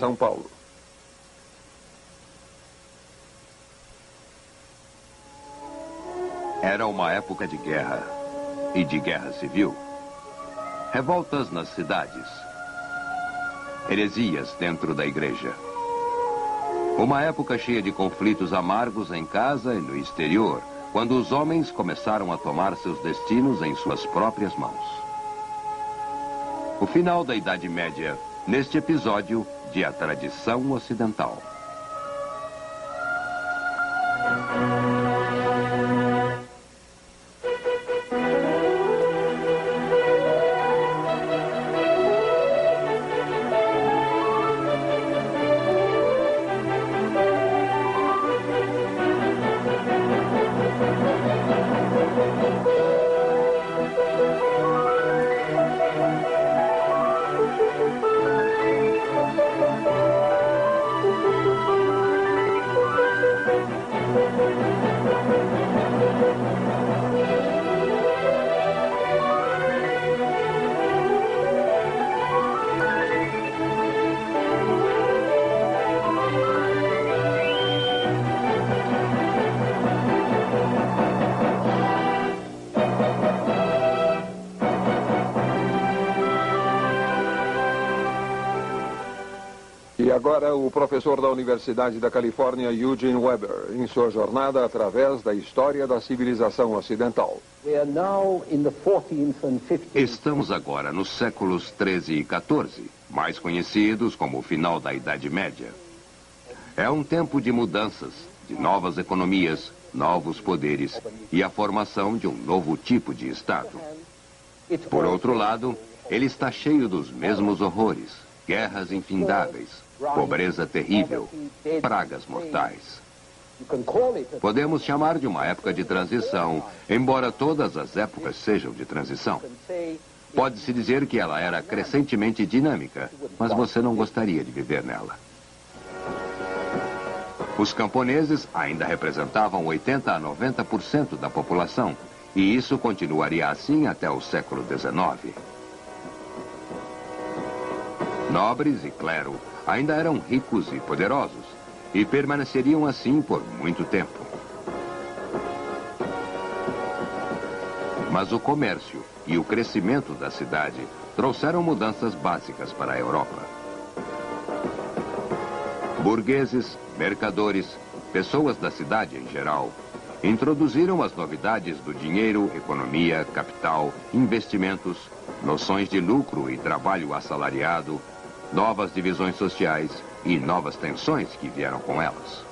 São Paulo. Era uma época de guerra e de guerra civil. Revoltas nas cidades. Heresias dentro da igreja. Uma época cheia de conflitos amargos em casa e no exterior, quando os homens começaram a tomar seus destinos em suas próprias mãos. O final da Idade Média, neste episódio de A Tradição Ocidental. E agora o professor da Universidade da Califórnia, Eugene Weber, em sua jornada através da história da civilização ocidental. Estamos agora nos séculos 13 e 14, mais conhecidos como o final da Idade Média. É um tempo de mudanças, de novas economias, novos poderes e a formação de um novo tipo de Estado. Por outro lado, ele está cheio dos mesmos horrores, guerras infindáveis, pobreza terrível, pragas mortais. Podemos chamar de uma época de transição, embora todas as épocas sejam de transição. Pode-se dizer que ela era crescentemente dinâmica, mas você não gostaria de viver nela. Os camponeses ainda representavam 80 a 90% da população, e isso continuaria assim até o século XIX. Nobres e clero ainda eram ricos e poderosos, e permaneceriam assim por muito tempo. Mas o comércio e o crescimento da cidade trouxeram mudanças básicas para a Europa. Burgueses, mercadores, pessoas da cidade em geral, introduziram as novidades do dinheiro, economia, capital, investimentos, noções de lucro e trabalho assalariado, novas divisões sociais e novas tensões que vieram com elas.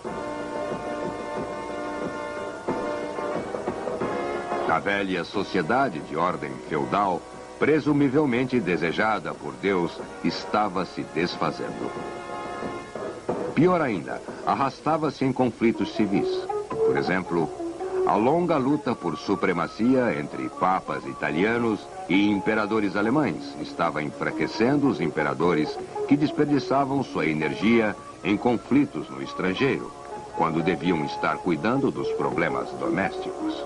A velha sociedade de ordem feudal, presumivelmente desejada por Deus, estava se desfazendo. Pior ainda, arrastava-se em conflitos civis. Por exemplo, a longa luta por supremacia entre papas italianos e imperadores alemães estava enfraquecendo os imperadores que desperdiçavam sua energia em conflitos no estrangeiro, quando deviam estar cuidando dos problemas domésticos.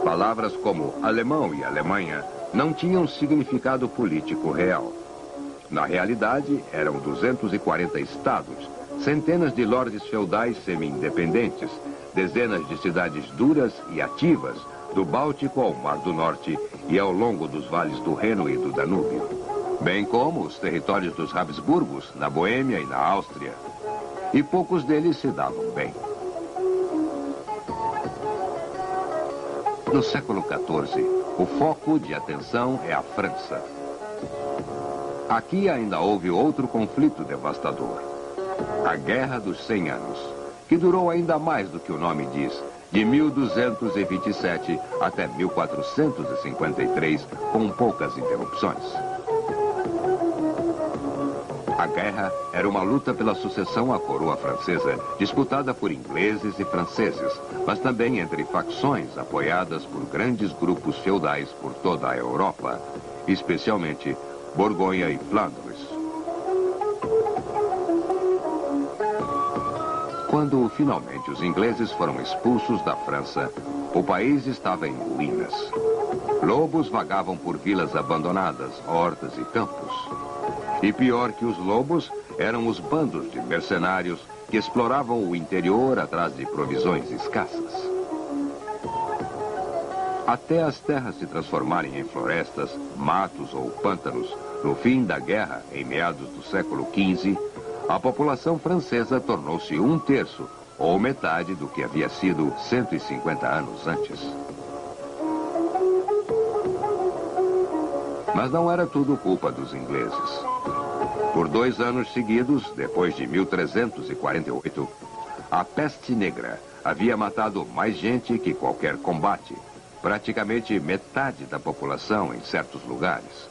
Palavras como alemão e Alemanha não tinham significado político real. Na realidade, eram 240 estados, centenas de lordes feudais semi-independentes, dezenas de cidades duras e ativas, do Báltico ao Mar do Norte e ao longo dos vales do Reno e do Danúbio, bem como os territórios dos Habsburgos, na Boêmia e na Áustria. E poucos deles se davam bem. No século XIV, o foco de atenção é a França. Aqui ainda houve outro conflito devastador. A Guerra dos 100 Anos, que durou ainda mais do que o nome diz, de 1227 até 1453, com poucas interrupções. A guerra era uma luta pela sucessão à coroa francesa, disputada por ingleses e franceses, mas também entre facções apoiadas por grandes grupos feudais por toda a Europa, especialmente Borgonha e Flandres. Quando finalmente os ingleses foram expulsos da França, o país estava em ruínas. Lobos vagavam por vilas abandonadas, hortas e campos. E pior que os lobos, eram os bandos de mercenários que exploravam o interior atrás de provisões escassas. Até as terras se transformarem em florestas, matos ou pântanos, no fim da guerra, em meados do século XV, a população francesa tornou-se 1/3, ou metade do que havia sido 150 anos antes. Mas não era tudo culpa dos ingleses. Por 2 anos seguidos, depois de 1348, a peste negra havia matado mais gente que qualquer combate, praticamente metade da população em certos lugares.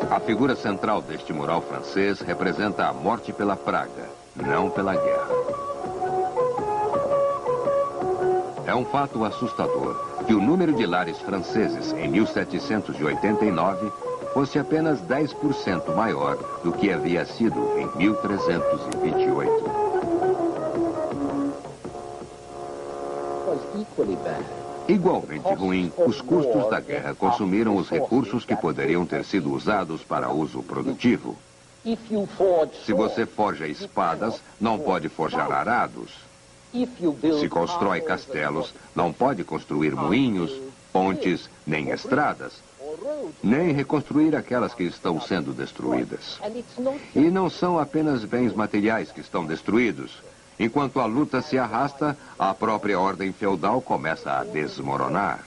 A figura central deste mural francês representa a morte pela praga, não pela guerra. É um fato assustador que o número de lares franceses em 1789 fosse apenas 10% maior do que havia sido em 1328. Igualmente ruim, os custos da guerra consumiram os recursos que poderiam ter sido usados para uso produtivo. Se você forja espadas, não pode forjar arados. Se constrói castelos, não pode construir moinhos, pontes, nem estradas, nem reconstruir aquelas que estão sendo destruídas. E não são apenas bens materiais que estão destruídos. Enquanto a luta se arrasta, a própria ordem feudal começa a desmoronar.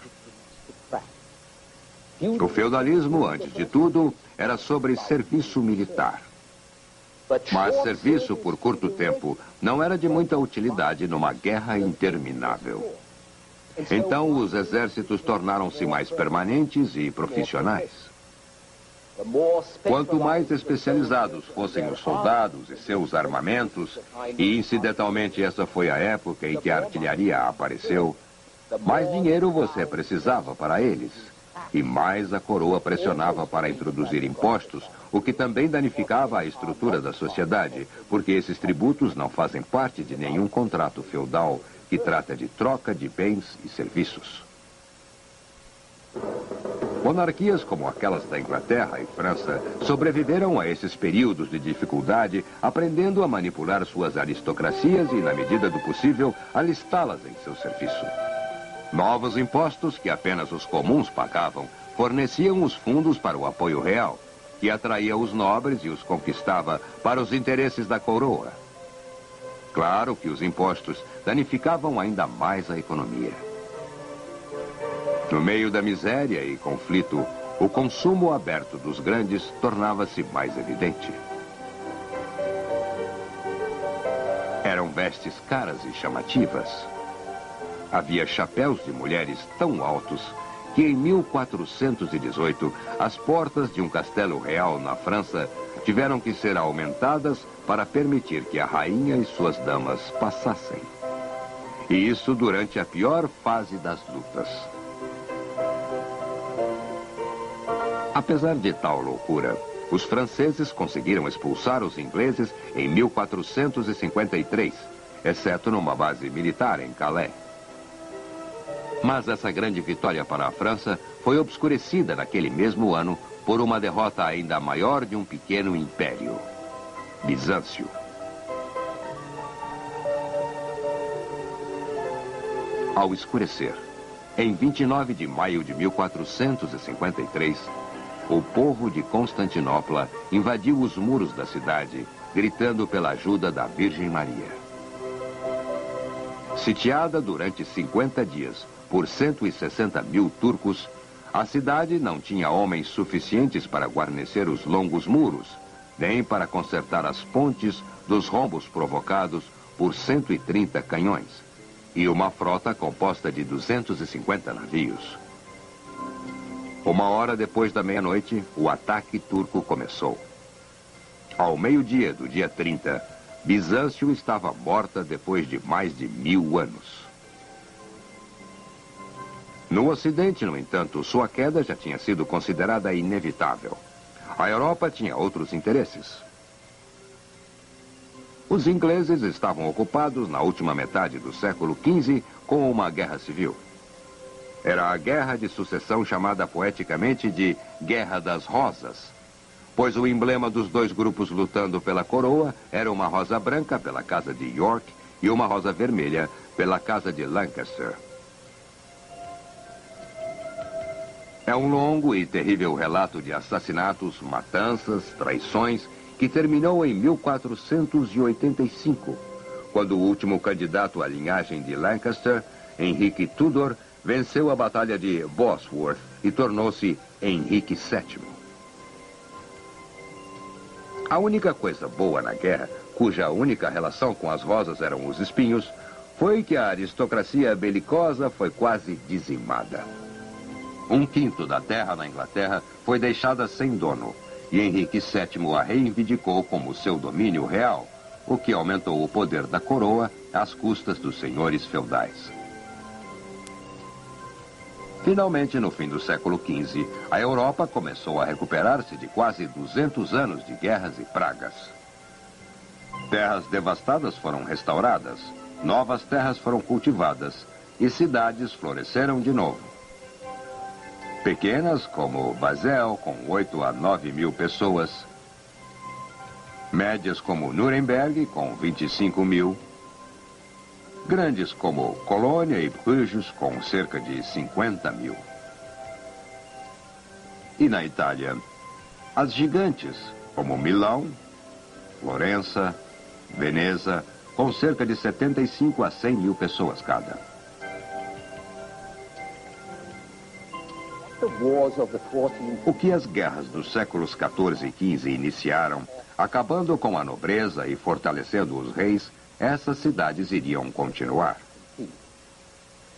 O feudalismo, antes de tudo, era sobre serviço militar. Mas serviço por curto tempo não era de muita utilidade numa guerra interminável. Então, os exércitos tornaram-se mais permanentes e profissionais. Quanto mais especializados fossem os soldados e seus armamentos, e incidentalmente essa foi a época em que a artilharia apareceu, mais dinheiro você precisava para eles. E mais a coroa pressionava para introduzir impostos, o que também danificava a estrutura da sociedade, porque esses tributos não fazem parte de nenhum contrato feudal que trata de troca de bens e serviços. Monarquias como aquelas da Inglaterra e França sobreviveram a esses períodos de dificuldade, aprendendo a manipular suas aristocracias e, na medida do possível, alistá-las em seu serviço. Novos impostos, que apenas os comuns pagavam, forneciam os fundos para o apoio real, que atraía os nobres e os conquistava para os interesses da coroa. Claro que os impostos danificavam ainda mais a economia. No meio da miséria e conflito, o consumo aberto dos grandes tornava-se mais evidente. Eram vestes caras e chamativas. Havia chapéus de mulheres tão altos que em 1418 as portas de um castelo real na França tiveram que ser aumentadas para permitir que a rainha e suas damas passassem. E isso durante a pior fase das lutas. Apesar de tal loucura, os franceses conseguiram expulsar os ingleses em 1453, exceto numa base militar em Calais. Mas essa grande vitória para a França foi obscurecida naquele mesmo ano por uma derrota ainda maior de um pequeno império, Bizâncio. Ao escurecer, em 29 de maio de 1453, o povo de Constantinopla invadiu os muros da cidade, gritando pela ajuda da Virgem Maria. Sitiada durante 50 dias por 160 mil turcos, a cidade não tinha homens suficientes para guarnecer os longos muros, nem para consertar as pontes dos rombos provocados por 130 canhões, e uma frota composta de 250 navios. 1 hora depois da meia-noite, o ataque turco começou. Ao meio-dia do dia 30, Bizâncio estava morta depois de mais de 1000 anos. No Ocidente, no entanto, sua queda já tinha sido considerada inevitável. A Europa tinha outros interesses. Os ingleses estavam ocupados na última metade do século XV com uma guerra civil. Era a guerra de sucessão chamada poeticamente de Guerra das Rosas, pois o emblema dos dois grupos lutando pela coroa era uma rosa branca pela casa de York e uma rosa vermelha pela casa de Lancaster. É um longo e terrível relato de assassinatos, matanças, traições, que terminou em 1485, quando o último candidato à linhagem de Lancaster, Henrique Tudor, venceu a Batalha de Bosworth e tornou-se Henrique VII. A única coisa boa na guerra, cuja única relação com as rosas eram os espinhos, foi que a aristocracia belicosa foi quase dizimada. 1/5 da terra na Inglaterra foi deixada sem dono, e Henrique VII a reivindicou como seu domínio real, o que aumentou o poder da coroa às custas dos senhores feudais. Finalmente, no fim do século XV, a Europa começou a recuperar-se de quase 200 anos de guerras e pragas. Terras devastadas foram restauradas, novas terras foram cultivadas e cidades floresceram de novo. Pequenas, como Basel, com 8 a 9 mil pessoas. Médias, como Nuremberg, com 25 mil. Grandes, como Colônia e Bruges, com cerca de 50 mil. E na Itália, as gigantes, como Milão, Florença, Veneza, com cerca de 75 a 100 mil pessoas cada. O que as guerras dos séculos XIV e XV iniciaram, acabando com a nobreza e fortalecendo os reis, essas cidades iriam continuar.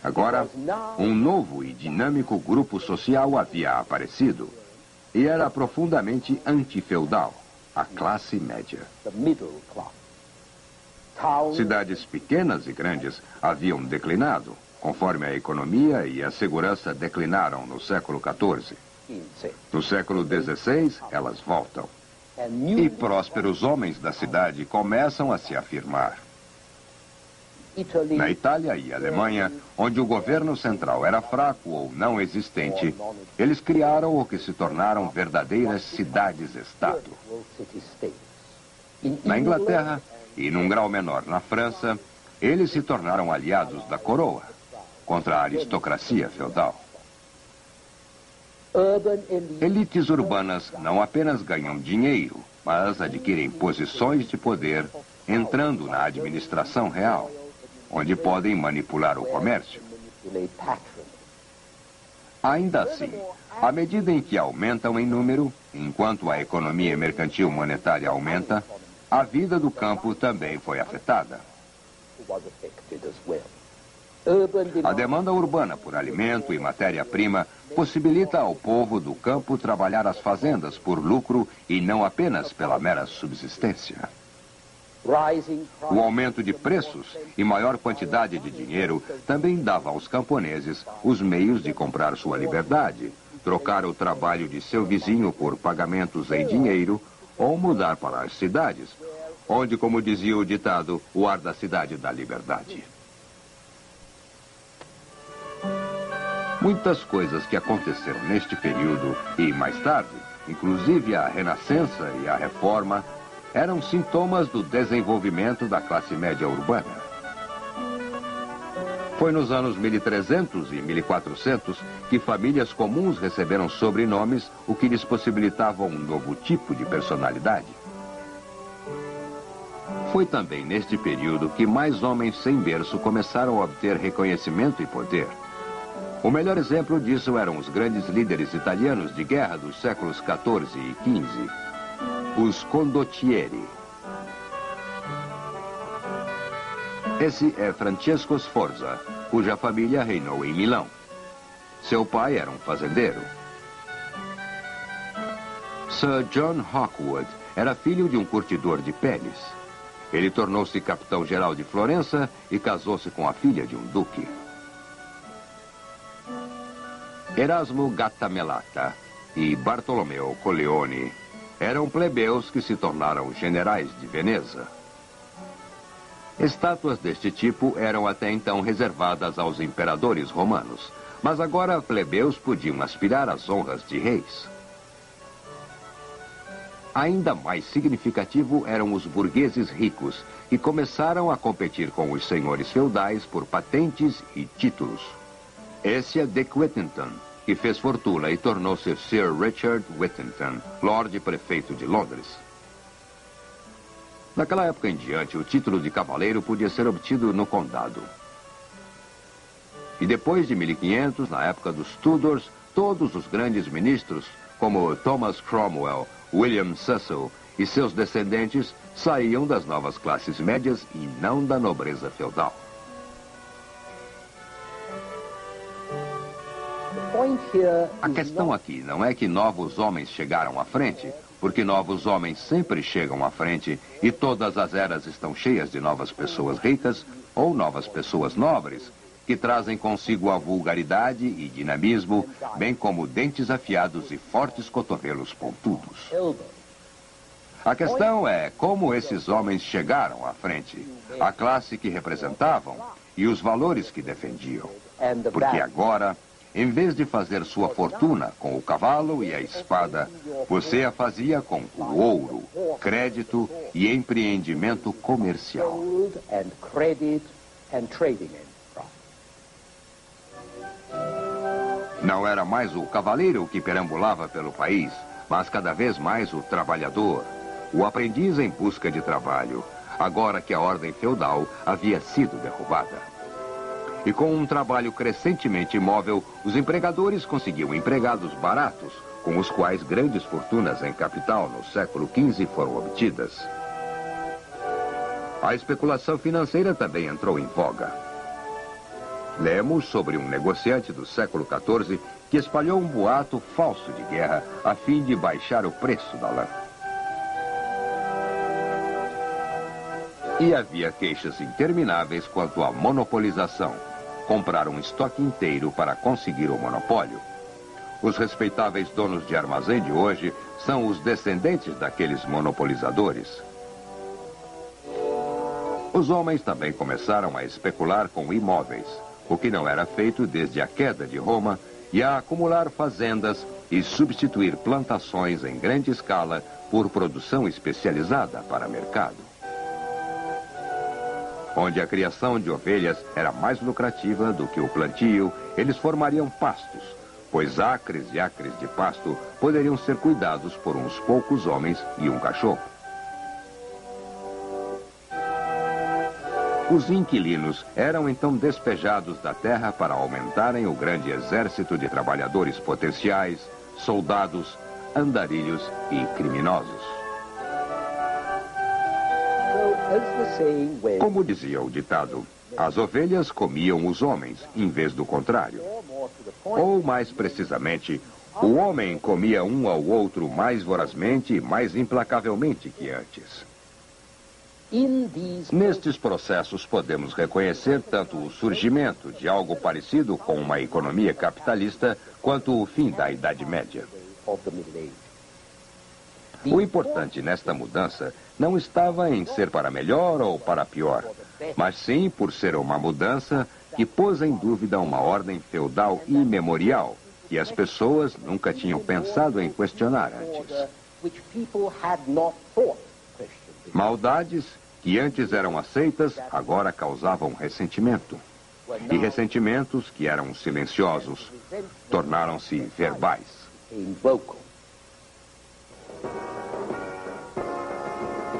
Agora, um novo e dinâmico grupo social havia aparecido, e era profundamente antifeudal, a classe média. Cidades pequenas e grandes haviam declinado, conforme a economia e a segurança declinaram no século XIV. No século XVI, elas voltam. E prósperos homens da cidade começam a se afirmar. Na Itália e Alemanha, onde o governo central era fraco ou não existente, eles criaram o que se tornaram verdadeiras cidades-estado. Na Inglaterra, e num grau menor na França, eles se tornaram aliados da coroa, contra a aristocracia feudal. Elites urbanas não apenas ganham dinheiro, mas adquirem posições de poder, entrando na administração real, onde podem manipular o comércio. Ainda assim, à medida em que aumentam em número, enquanto a economia mercantil monetária aumenta, a vida do campo também foi afetada. A demanda urbana por alimento e matéria-prima possibilita ao povo do campo trabalhar as fazendas por lucro e não apenas pela mera subsistência. O aumento de preços e maior quantidade de dinheiro também dava aos camponeses os meios de comprar sua liberdade, trocar o trabalho de seu vizinho por pagamentos em dinheiro ou mudar para as cidades, onde, como dizia o ditado, o ar da cidade dá liberdade. Muitas coisas que aconteceram neste período e mais tarde, inclusive a Renascença e a Reforma, eram sintomas do desenvolvimento da classe média urbana. Foi nos anos 1300 e 1400 que famílias comuns receberam sobrenomes, o que lhes possibilitava um novo tipo de personalidade. Foi também neste período que mais homens sem berço começaram a obter reconhecimento e poder. O melhor exemplo disso eram os grandes líderes italianos de guerra dos séculos XIV e XV, os condottieri. Esse é Francesco Sforza, cuja família reinou em Milão. Seu pai era um fazendeiro. Sir John Hawkwood era filho de um curtidor de peles. Ele tornou-se capitão-geral de Florença e casou-se com a filha de um duque. Erasmo Gattamelata e Bartolomeo Colleoni eram plebeus que se tornaram generais de Veneza. Estátuas deste tipo eram até então reservadas aos imperadores romanos, Mas agora plebeus podiam aspirar às honras de reis. Ainda mais significativo eram os burgueses ricos, que começaram a competir com os senhores feudais por patentes e títulos. Esse é Dick Whittington, que fez fortuna e tornou-se Sir Richard Whittington, Lorde Prefeito de Londres. Naquela época em diante, o título de cavaleiro podia ser obtido no condado. E depois de 1500, na época dos Tudors, todos os grandes ministros, como Thomas Cromwell, William Cecil e seus descendentes, saíam das novas classes médias e não da nobreza feudal. A questão aqui não é que novos homens chegaram à frente, porque novos homens sempre chegam à frente e todas as eras estão cheias de novas pessoas ricas ou novas pessoas nobres, que trazem consigo a vulgaridade e dinamismo, bem como dentes afiados e fortes cotovelos pontudos. A questão é como esses homens chegaram à frente, a classe que representavam e os valores que defendiam. Porque agora, em vez de fazer sua fortuna com o cavalo e a espada, você a fazia com o ouro, crédito e empreendimento comercial. Não era mais o cavaleiro que perambulava pelo país, mas cada vez mais o trabalhador, o aprendiz em busca de trabalho, agora que a ordem feudal havia sido derrubada. E com um trabalho crescentemente imóvel, os empregadores conseguiam empregados baratos, com os quais grandes fortunas em capital no século XV foram obtidas. A especulação financeira também entrou em voga. Lemos sobre um negociante do século XIV que espalhou um boato falso de guerra a fim de baixar o preço da lã. E havia queixas intermináveis quanto à monopolização. Comprar um estoque inteiro para conseguir o monopólio. Os respeitáveis donos de armazém de hoje são os descendentes daqueles monopolizadores. Os homens também começaram a especular com imóveis, o que não era feito desde a queda de Roma, e a acumular fazendas e substituir plantações em grande escala por produção especializada para mercado. Onde a criação de ovelhas era mais lucrativa do que o plantio, eles formariam pastos, pois acres e acres de pasto poderiam ser cuidados por uns poucos homens e um cachorro. Os inquilinos eram então despejados da terra para aumentarem o grande exército de trabalhadores potenciais, soldados, andarilhos e criminosos. Como dizia o ditado, as ovelhas comiam os homens, em vez do contrário. Ou, mais precisamente, o homem comia um ao outro mais vorazmente e mais implacavelmente que antes. Nestes processos podemos reconhecer tanto o surgimento de algo parecido com uma economia capitalista, quanto o fim da Idade Média. O importante nesta mudança não estava em ser para melhor ou para pior, mas sim por ser uma mudança que pôs em dúvida uma ordem feudal imemorial, que as pessoas nunca tinham pensado em questionar antes. Maldades que antes eram aceitas, agora causavam ressentimento. E ressentimentos que eram silenciosos, tornaram-se verbais.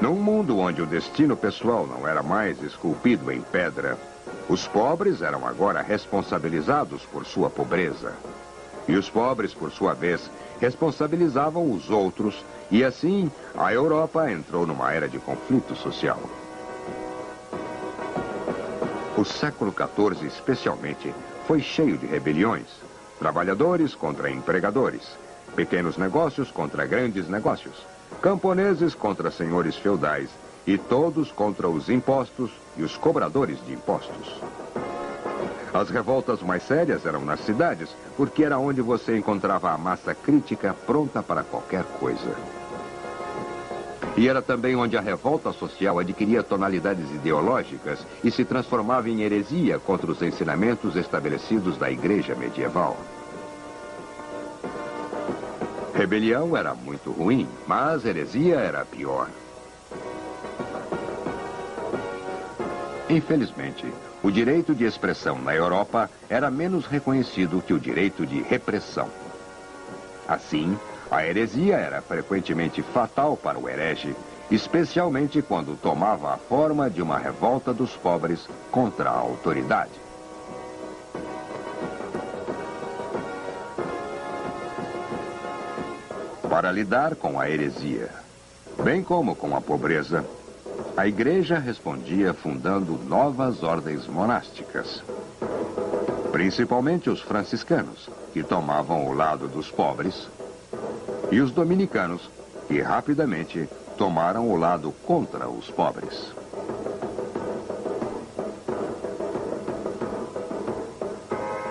Num mundo onde o destino pessoal não era mais esculpido em pedra, os pobres eram agora responsabilizados por sua pobreza. E os pobres, por sua vez, responsabilizavam os outros, e assim a Europa entrou numa era de conflito social. O século XIV, especialmente, foi cheio de rebeliões. Trabalhadores contra empregadores, pequenos negócios contra grandes negócios, camponeses contra senhores feudais e todos contra os impostos e os cobradores de impostos. As revoltas mais sérias eram nas cidades, porque era onde você encontrava a massa crítica pronta para qualquer coisa. E era também onde a revolta social adquiria tonalidades ideológicas e se transformava em heresia contra os ensinamentos estabelecidos da Igreja medieval. Rebelião era muito ruim, mas heresia era pior. Infelizmente, o direito de expressão na Europa era menos reconhecido que o direito de repressão. Assim, a heresia era frequentemente fatal para o herege, especialmente quando tomava a forma de uma revolta dos pobres contra a autoridade. Para lidar com a heresia, bem como com a pobreza, a Igreja respondia fundando novas ordens monásticas. Principalmente os franciscanos, que tomavam o lado dos pobres, e os dominicanos, que rapidamente tomaram o lado contra os pobres.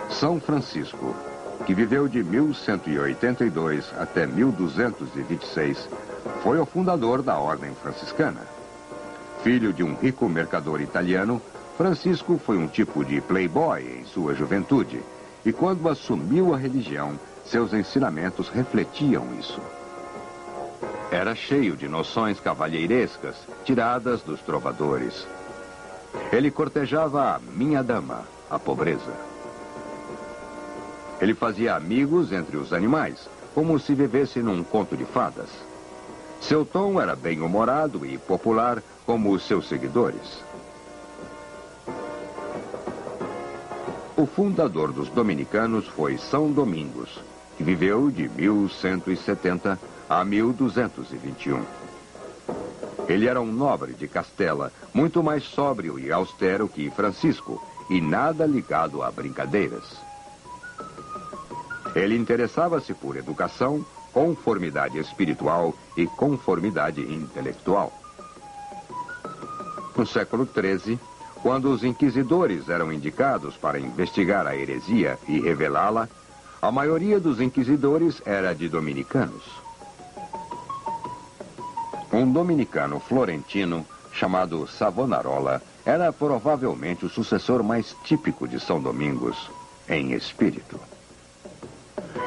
São Francisco, que viveu de 1182 até 1226, foi o fundador da Ordem Franciscana. Filho de um rico mercador italiano, Francisco foi um tipo de playboy em sua juventude, e quando assumiu a religião, seus ensinamentos refletiam isso. Era cheio de noções cavalheirescas, tiradas dos trovadores. Ele cortejava a minha dama, a pobreza. Ele fazia amigos entre os animais, como se vivesse num conto de fadas. Seu tom era bem-humorado e popular, como os seus seguidores. O fundador dos dominicanos foi São Domingos, que viveu de 1170 a 1221. Ele era um nobre de Castela, muito mais sóbrio e austero que Francisco, e nada ligado a brincadeiras. Ele interessava-se por educação, conformidade espiritual e conformidade intelectual. No século XIII, quando os inquisidores eram indicados para investigar a heresia e revelá-la, a maioria dos inquisidores era de dominicanos. Um dominicano florentino, chamado Savonarola, era provavelmente o sucessor mais típico de São Domingos, em espírito.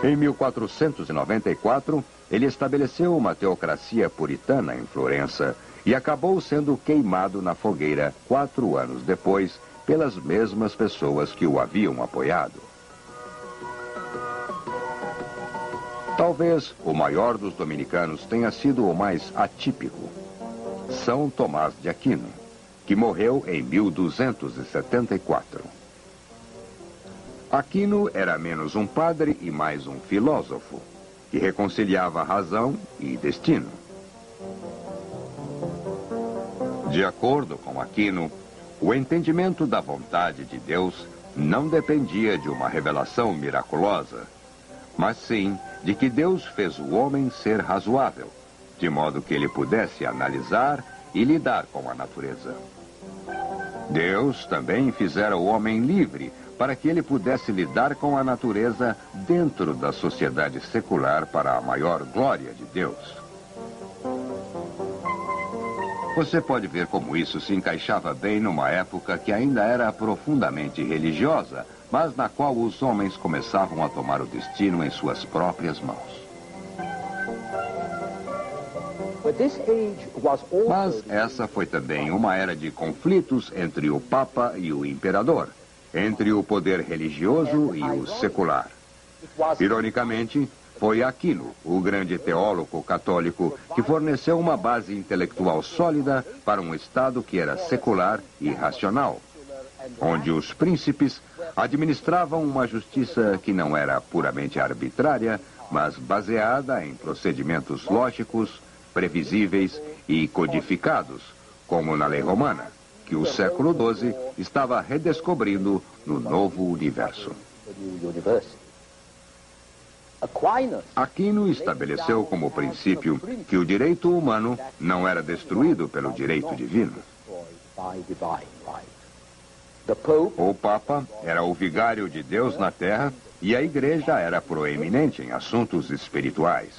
Em 1494, ele estabeleceu uma teocracia puritana em Florença e acabou sendo queimado na fogueira 4 anos depois pelas mesmas pessoas que o haviam apoiado. Talvez o maior dos dominicanos tenha sido o mais atípico, São Tomás de Aquino, que morreu em 1274. Aquino era menos um padre e mais um filósofo, que reconciliava razão e destino. De acordo com Aquino, o entendimento da vontade de Deus não dependia de uma revelação miraculosa, mas sim de que Deus fez o homem ser razoável, de modo que ele pudesse analisar e lidar com a natureza. Deus também fizera o homem livre para que ele pudesse lidar com a natureza dentro da sociedade secular para a maior glória de Deus. Você pode ver como isso se encaixava bem numa época que ainda era profundamente religiosa, mas na qual os homens começavam a tomar o destino em suas próprias mãos. Mas essa foi também uma era de conflitos entre o Papa e o Imperador, entre o poder religioso e o secular. Ironicamente, foi Aquino, o grande teólogo católico, que forneceu uma base intelectual sólida para um Estado que era secular e racional, onde os príncipes administravam uma justiça que não era puramente arbitrária, mas baseada em procedimentos lógicos, previsíveis e codificados, como na lei romana, que o século XII estava redescobrindo no novo universo. Aquino estabeleceu como princípio que o direito humano não era destruído pelo direito divino. O Papa era o vigário de Deus na terra e a Igreja era proeminente em assuntos espirituais.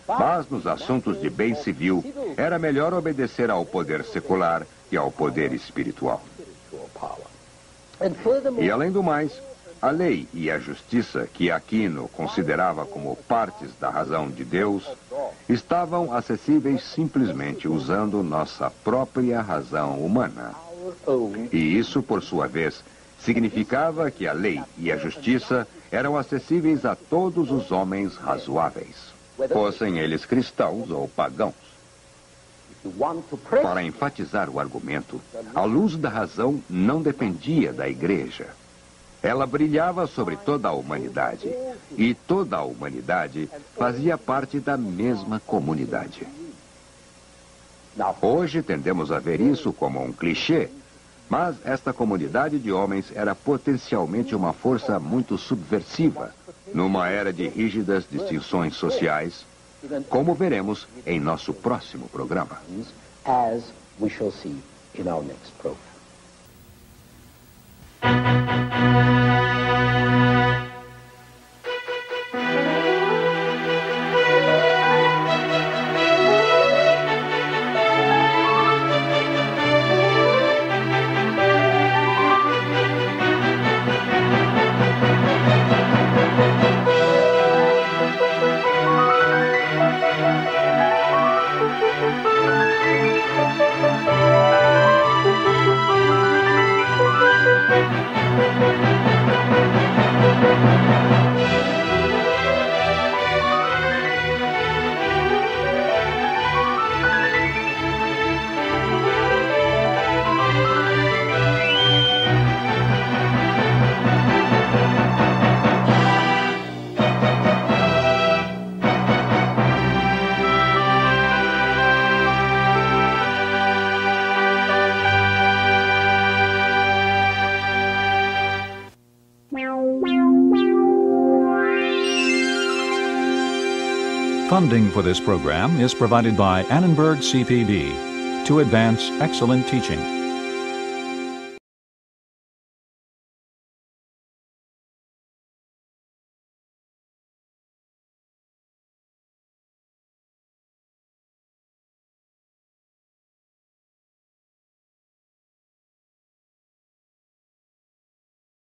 Mas nos assuntos de bem civil, era melhor obedecer ao poder secular que ao poder espiritual. E além do mais, a lei e a justiça, que Aquino considerava como partes da razão de Deus, estavam acessíveis simplesmente usando nossa própria razão humana. E isso, por sua vez, significava que a lei e a justiça eram acessíveis a todos os homens razoáveis, fossem eles cristãos ou pagãos. Para enfatizar o argumento, a luz da razão não dependia da igreja. Ela brilhava sobre toda a humanidade, e toda a humanidade fazia parte da mesma comunidade. Hoje tendemos a ver isso como um clichê, mas esta comunidade de homens era potencialmente uma força muito subversiva, numa era de rígidas distinções sociais, como veremos em nosso próximo programa. As we shall see in our next program. Funding for this program is provided by Annenberg CPB to advance excellent teaching.